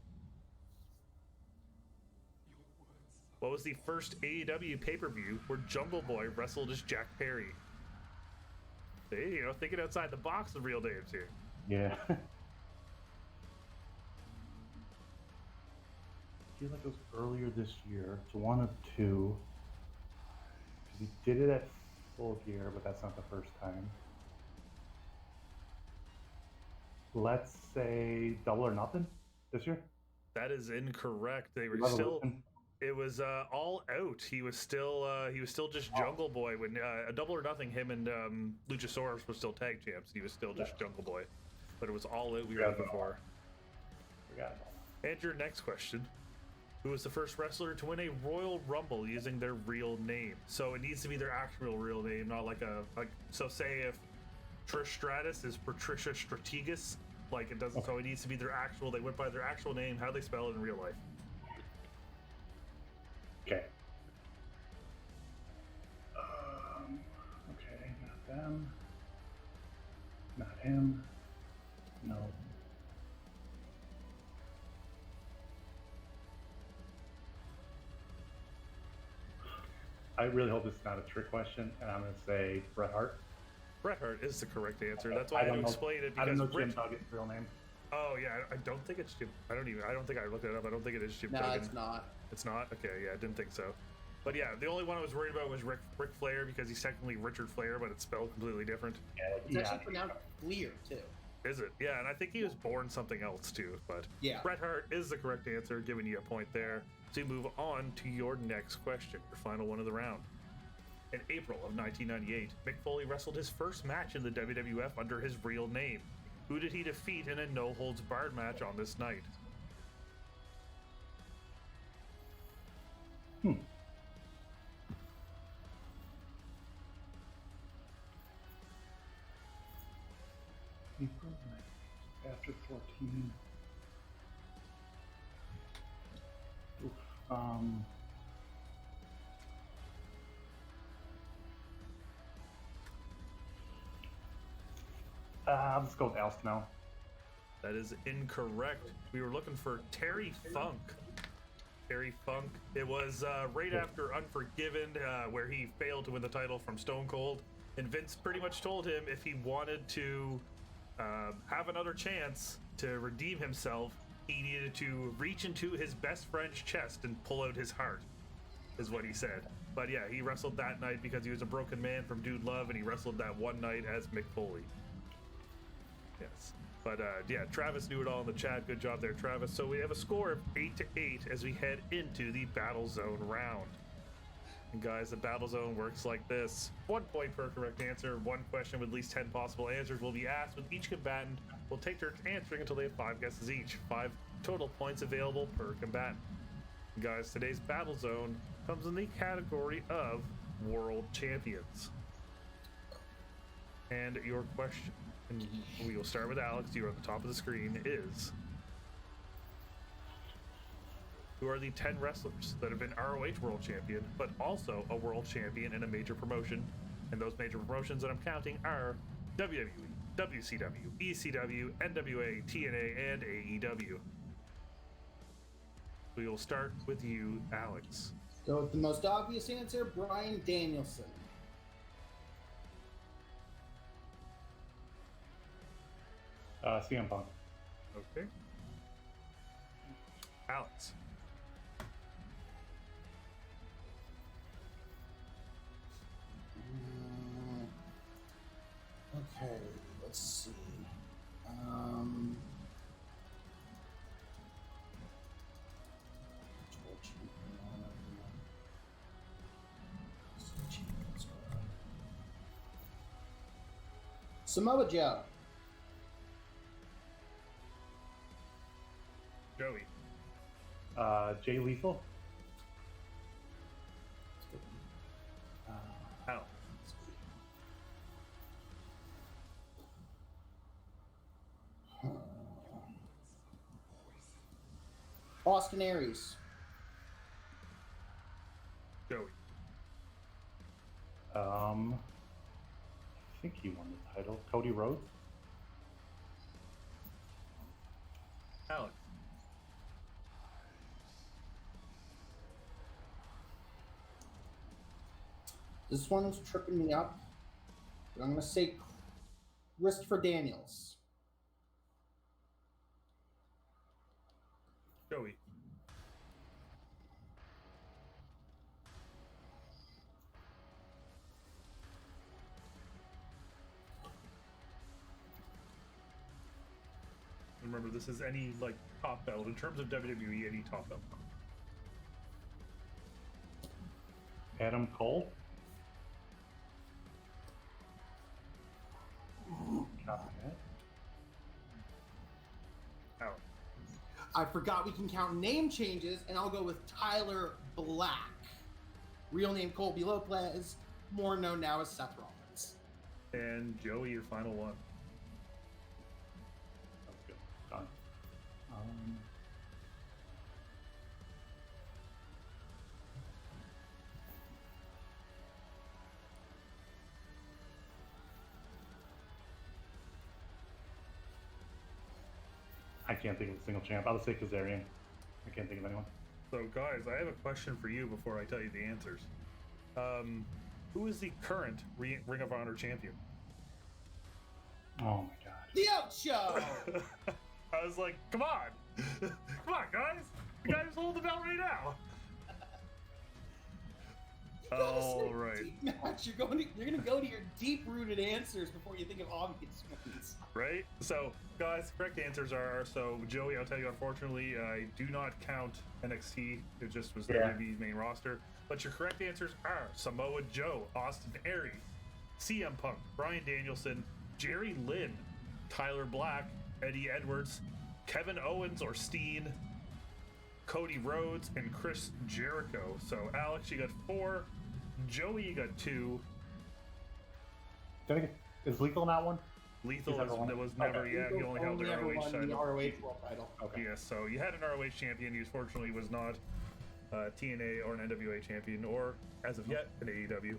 what was the first AEW pay-per-view where Jungle Boy wrestled as Jack Perry? See, thinking outside the box of real names here. Yeah. I feel like it was earlier this year. It's 1 of 2. He did it at Full Gear, but that's not the first time. Let's say Double or Nothing this year. That is incorrect. They were Revolution. It was All Out. He was still just Jungle Boy when a Double or Nothing. Him and Luchasaurus were still tag champs. He was still just Jungle Boy, but it was All Out we were looking for. Forgot about that. And your next question: who was the first wrestler to win a Royal Rumble using their real name? So it needs to be their actual real name, not like so say if Trish Stratus is Patricia Strategas, like it doesn't. So it needs to be their actual. They went by their actual name, how they spell it in real life. Okay. Okay, not them. Not him. No. I really hope this is not a trick question, and I'm going to say Bret Hart. Bret Hart is the correct answer. That's why I had don't to know- explain it I don't because know Jim Duggan's real name. Oh yeah, I don't think it's Jim. I don't think I looked it up. I don't think it is Jim No, Duggan. it's not. It's not? Okay, yeah, I didn't think so. But yeah, the only one I was worried about was Ric Flair because he's technically Richard Flair, but it's spelled completely different. It's actually pronounced Fleer too. Is it? Yeah, and I think he was born something else too. But Yeah. Bret Hart is the correct answer, giving you a point there. So you move on to your next question, your final one of the round. In April of 1998, Mick Foley wrestled his first match in the WWF under his real name. Who did he defeat in a no-holds-barred match on this night? April 9th, after 14. Oof. I'll just go with Al Snow. That is incorrect. We were looking for Terry Funk. Terry Funk. It was right after Unforgiven, where he failed to win the title from Stone Cold. And Vince pretty much told him if he wanted to have another chance to redeem himself, he needed to reach into his best friend's chest and pull out his heart, is what he said. But yeah, he wrestled that night because he was a broken man from Dude Love, and he wrestled that one night as Mick Foley. Yes. But yeah, Travis knew it all in the chat. Good job there, Travis. So we have a score of 8-8 as we head into the Battle Zone round. And guys, the Battle Zone works like this. 1 point per correct answer. 1 question with at least 10 possible answers will be asked, with each combatant will take turns answering until they have 5 guesses each. 5 total points available per combatant. And guys, today's Battle Zone comes in the category of World Champions. And your question, and we will start with Alex, you're on the top of the screen, is: who are the 10 wrestlers that have been ROH World Champion, but also a World Champion in a major promotion? And those major promotions that I'm counting are WWE, WCW, ECW, NWA, TNA, and AEW. We will start with you, Alex. Go with the most obvious answer, Bryan Danielson. CM Punk. Okay. Alex. Okay, let's see. Samoa Joe. Joey. Jay Lethal. Al. Austin Aries. Joey. I think he won the title. Cody Rhodes. Alex. This one's tripping me up, but I'm going to say Christopher Daniels. Joey. Remember, this is any like top belt in terms of WWE. Any top belt. Adam Cole. Copy that. Alex. I forgot we can count name changes, and I'll go with Tyler Black. Real name Colby Lopez, more known now as Seth Rollins. And Joey, your final one. Sounds good. Done. I can't think of a single champ. I'll just say Kazarian. I can't think of anyone. So, guys, I have a question for you before I tell you the answers. Who is the current Ring of Honor champion? Oh my god. The Ocho! I was like, come on! Come on, guys! The guy who's holding the belt right now! You gotta All say right. deep match. You're gonna go to your deep-rooted answers before you think of obvious ones. Right? So, guys, correct answers are, so Joey, I'll tell you, unfortunately, I do not count NXT. It just was WWE's main roster. But your correct answers are Samoa Joe, Austin Aries, CM Punk, Bryan Danielson, Jerry Lynn, Tyler Black, Eddie Edwards, Kevin Owens or Steen, Cody Rhodes, and Chris Jericho. So, Alex, you got 4. Joey, you got 2. Is Lethal not one? Lethal He's never won it? was never, Okay. yeah, he only held the ever ROH won the title. ROH World title. Okay. Yes, so you had an ROH champion. He fortunately was not TNA or an NWA champion, or as of yet, an AEW.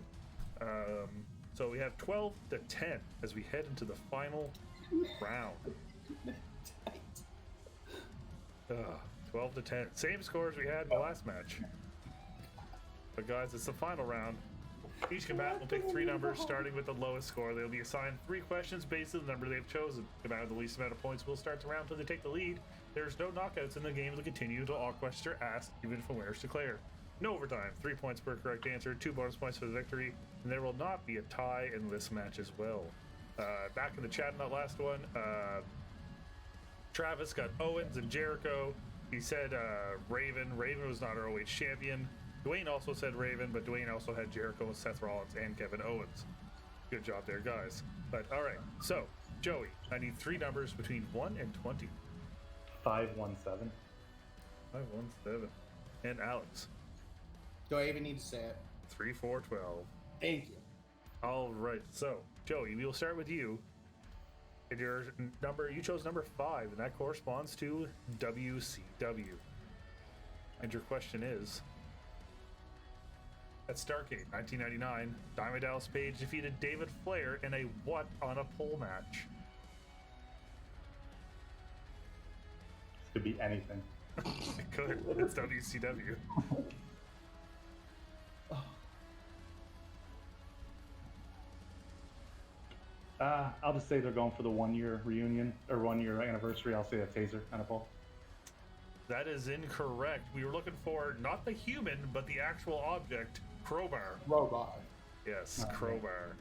So we have 12 to 10 as we head into the final round. 12 to 10. Same scores we had in the last match. But guys, it's the final round. Each combatant will pick 3 numbers, starting with the lowest score. They'll be assigned 3 questions based on the number they've chosen. The combatant with the least amount of points will start the round until they take the lead. There's no knockouts, and the game will continue until all questions are asked, even if a winner is declared. No overtime. 3 points per correct answer, 2 bonus points for the victory, and there will not be a tie in this match as well. Back in the chat in that last one, Travis got Owens and Jericho. He said Raven. Raven was not ROH champion. Dwayne also said Raven, but Dwayne also had Jericho, Seth Rollins, and Kevin Owens. Good job there, guys. But all right, so Joey, I need 3 numbers between 1 and 20. 517. 517. And Alex, Do I even need to say it? 3, 4, 12. Thank you. All right, so Joey, we will start with you. And your number, you chose number 5, and that corresponds to WCW. And your question is: at Starrcade 1999, Diamond Dallas Page defeated David Flair in a what on a pole match? This could be anything. It could. It's WCW. I'll just say they're going for the 1-year reunion or 1-year anniversary. I'll say a taser on a pole. That is incorrect. We were looking for not the human, but the actual object, crowbar. Robot. Yes, crowbar.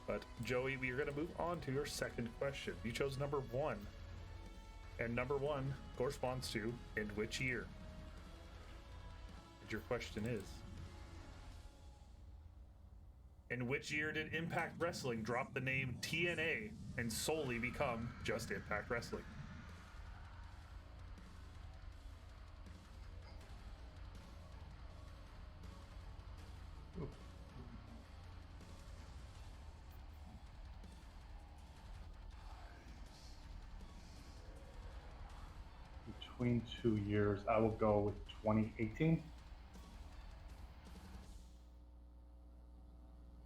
But Joey, we are going to move on to your second question. You chose number 1. And number 1 corresponds to in which year? And your question is: in which year did Impact Wrestling drop the name TNA and solely become just Impact Wrestling? Between 2 years, I will go with 2018.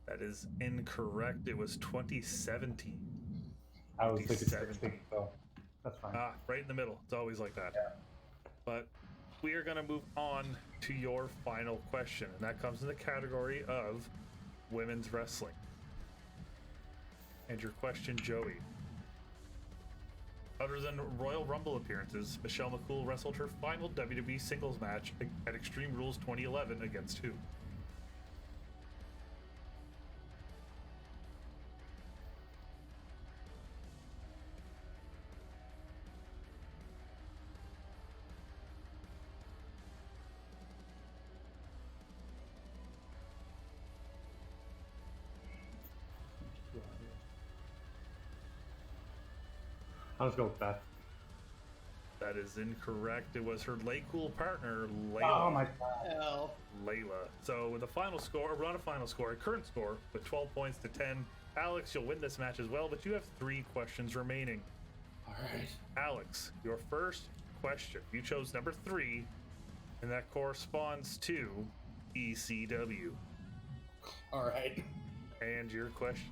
That is incorrect. It was 2017. I was thinking 2017. 16, so that's fine. Right in the middle. It's always like that. Yeah. But we are going to move on to your final question, and that comes in the category of women's wrestling. And your question, Joey: other than Royal Rumble appearances, Michelle McCool wrestled her final WWE singles match at Extreme Rules 2011 against who? I'll just go with Beth. That is incorrect. It was her lay cool partner, Layla. Oh my god. Hell. Layla. So with a final score, we're on a final score, a current score with 12 points to 10. Alex, you'll win this match as well, but you have 3 questions remaining. All right. Alex, your first question. You chose number 3, and that corresponds to ECW. All right. And your question: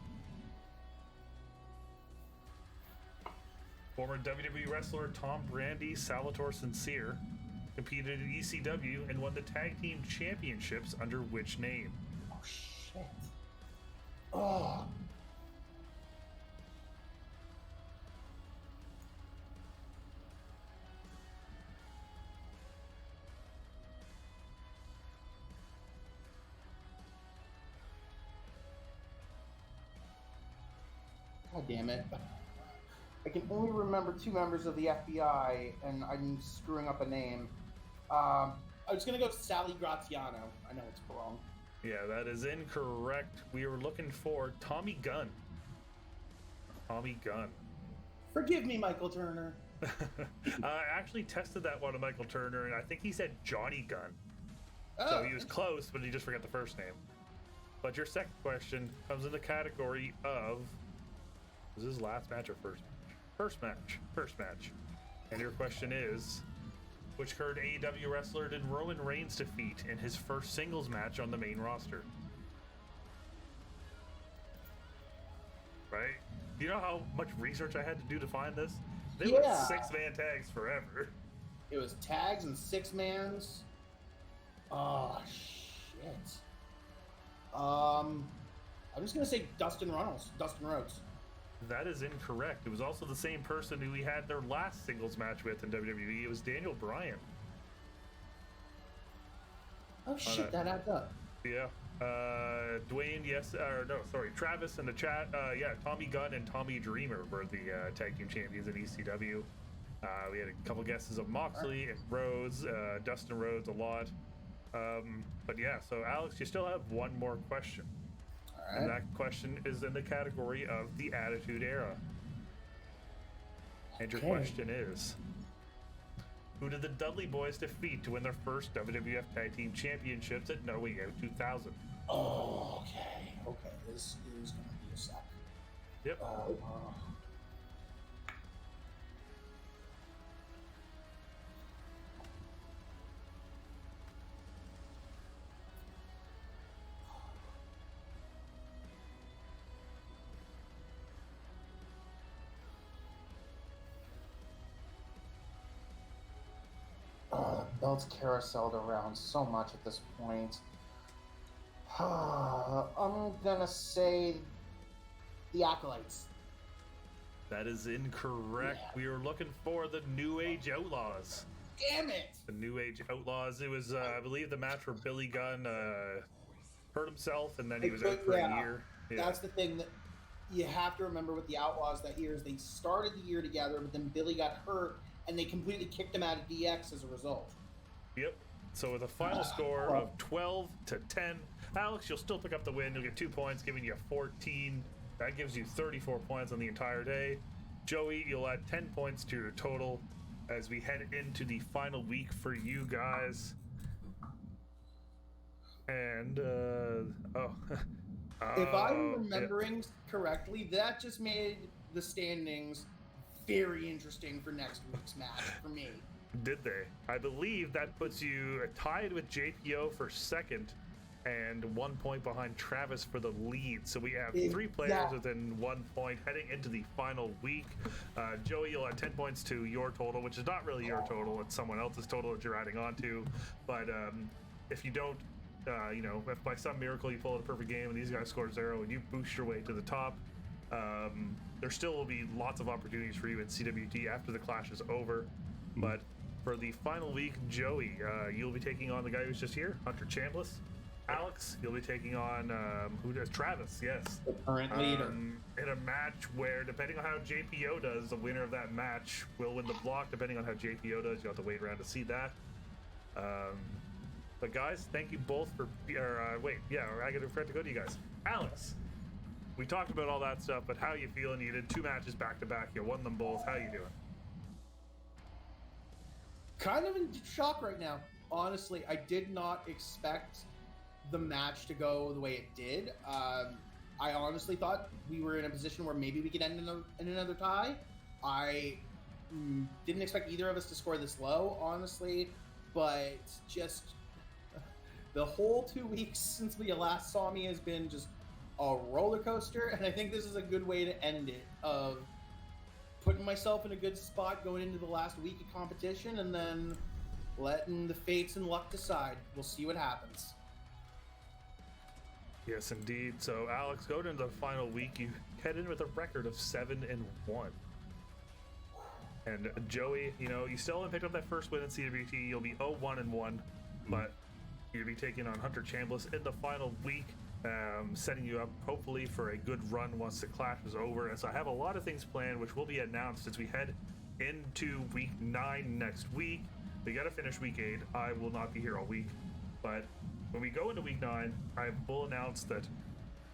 former WWE wrestler Tom Brandy Salvatore Sincere competed in ECW and won the tag team championships under which name? Oh shit. Oh. God damn it. I can only remember 2 members of the FBI, and I'm screwing up a name. I was going to go Sally Graziano. I know it's wrong. Yeah, that is incorrect. We were looking for Tommy Gunn. Tommy Gunn. Forgive me, Michael Turner. I actually tested that one of Michael Turner, and I think he said Johnny Gunn. Oh, So he was close, but he just forgot the first name. But your second question comes in the category of... Was this last match or first match? First match. First match. And your question is... Which current AEW wrestler did Roman Reigns defeat in his first singles match on the main roster? Right? Do you know how much research I had to do to find this? They were 6-man tags forever. It was tags and 6-mans. Oh, shit. I'm just going to say Dustin Rhodes. That is incorrect. It was also the same person who we had their last singles match with in WWE. It was Daniel Bryan. Oh, shit, that adds up. Yeah. Dwayne, yes, or no, sorry, Travis in the chat. Yeah, Tommy Gunn and Tommy Dreamer were the tag team champions in ECW. We had a couple guesses of Moxley and Rhodes, Dustin Rhodes a lot. But yeah, so Alex, you still have one more question. All right. And that question is in the category of the Attitude Era. And your question is, who did the Dudley Boys defeat to win their first WWF Tag Team Championships at No Way Out 2000? Oh, okay. Okay, this is going to be a sec. Yep. Belts carouseled around so much at this point. I'm gonna say the Acolytes. That is incorrect. Yeah. We were looking for the New Age Outlaws. Damn it! The New Age Outlaws. It was, I believe, the match where Billy Gunn hurt himself and then he was out for a year. Yeah. That's the thing that you have to remember with the Outlaws that year is they started the year together, but then Billy got hurt and they completely kicked him out of DX as a result. Yep. So with a final score of 12-10, Alex, you'll still pick up the win. You'll get 2 points, giving you 14. That gives you 34 points on the entire day. Joey, you'll add 10 points to your total as we head into the final week for you guys. And, If I'm remembering correctly, that just made the standings very interesting for next week's match for me. Did they? I believe that puts you tied with JPO for second and 1 point behind Travis for the lead. So we have 3 players within 1 point heading into the final week. Joey, you'll add 10 points to your total, which is not really your total. It's someone else's total that you're adding on to. But if you don't, if by some miracle you pull out a perfect game and these guys score 0 and you boost your way to the top, there still will be lots of opportunities for you in CWT after the clash is over. But for the final week, Joey, you'll be taking on the guy who's just here, Hunter Chambliss. Alex, you'll be taking on Travis, yes. The current leader. In a match where, depending on how JPO does, the winner of that match will win the block. Depending on how JPO does, you'll have to wait around to see that. But guys, thank you both for... I forgot to go to you guys. Alex, we talked about all that stuff, but how you feeling? You did 2 matches back-to-back. You won them both. How you doing? Kind of in shock right now. Honestly, I did not expect the match to go the way it did. I honestly thought we were in a position where maybe we could end in another tie. I didn't expect either of us to score this low, honestly, but just the whole 2 weeks since you last saw me has been just a roller coaster, and I think this is a good way to end it, of putting myself in a good spot going into the last week of competition and then letting the fates and luck decide. We'll see what happens. Yes, indeed. So, Alex, going into the final week, you head in with a record of 7-1. And Joey, you still haven't picked up that first win in CWT. You'll be 0-1-1, but you'll be taking on Hunter Chambliss in the final week. setting you up hopefully for a good run once the clash is over. And so I have a lot of things planned, which will be announced as we head into week 9 next week. We got to finish week 8. I will not be here all week, but when we go into week 9, I will announce that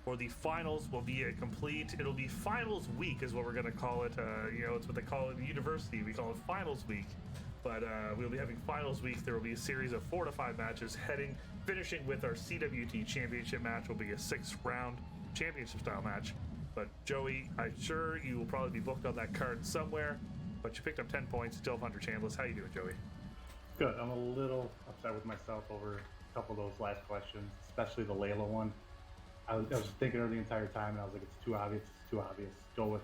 for the finals will be it'll be finals week is what we're going to call it. It's what they call it in university. We call it finals week. But we'll be having finals week. There will be a series of 4 to 5 matches finishing with our CWT championship match will be a 6-round championship style match. But Joey, I'm sure you will probably be booked on that card somewhere, but you picked up 10 points, still Hunter Chambliss. How you doing, Joey? Good. I'm a little upset with myself over a couple of those last questions, especially the Layla one. I was thinking her the entire time, and I was like, it's too obvious. Go with,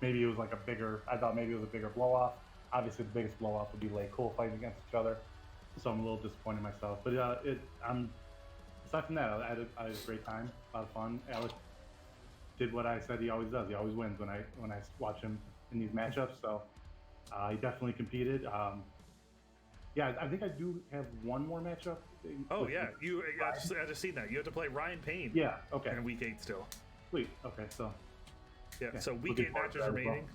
maybe it was like I thought maybe it was a bigger blow-off. Obviously, the biggest blow-off would be Lay Cool fighting against each other. So I'm a little disappointed in myself. But aside from that, I had a great time, a lot of fun. Alex did what I said he always does. He always wins when I watch him in these matchups. So he definitely competed. I think I do have one more matchup. Oh yeah, I just seen that. You have to play Ryan Payne. Yeah. Okay. In week 8 still. Sweet. Okay. So. Yeah. So week 8 matches remaining.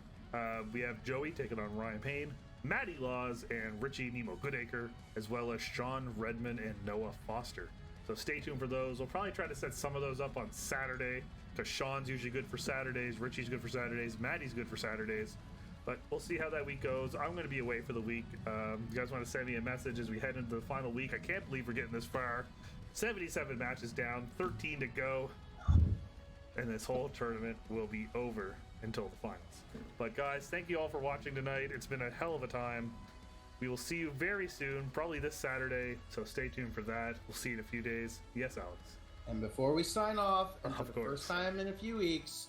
We have Joey taking on Ryan Payne, Matty Laws, and Richie Nemo Goodacre, as well as Sean Redmond and Noah Foster. So stay tuned for those. We'll probably try to set some of those up on Saturday, because Sean's usually good for Saturdays, Richie's good for Saturdays, Matty's good for Saturdays. But we'll see how that week goes. I'm going to be away for the week. You guys want to send me a message as we head into the final week. I can't believe we're getting this far. 77 matches down, 13 to go, and this whole tournament will be over until the finals. But guys, thank you all for watching tonight. It's been a hell of a time. We will see you very soon, probably this Saturday, so stay tuned for that. We'll see you in a few days. Yes, Alex? And before we sign off, and for Of the course. first time in a few weeks,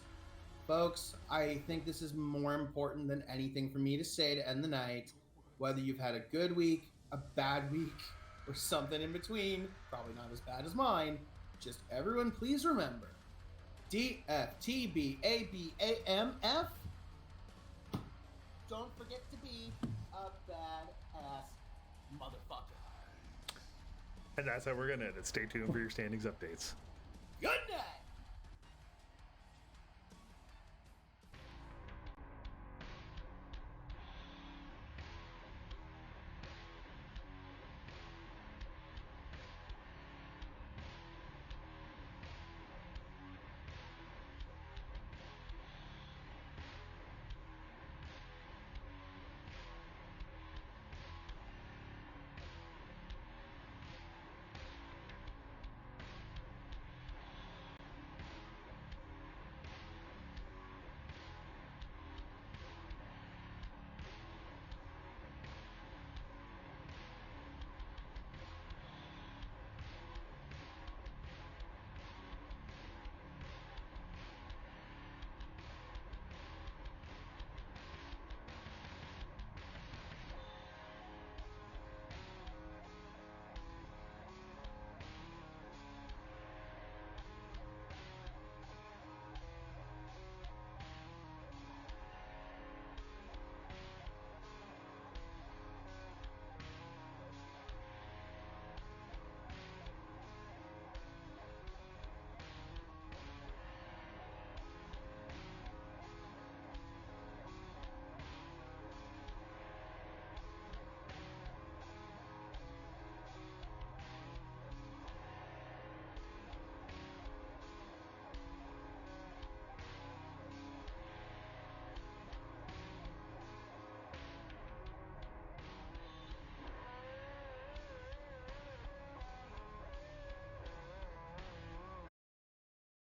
folks, I think this is more important than anything for me to say to end the night. Whether you've had a good week, a bad week, or something in between, probably not as bad as mine, just everyone please remember, DFTBABAMF. Don't forget to be a badass motherfucker. And that's how we're going to end it. Stay tuned for your standings updates. Good night!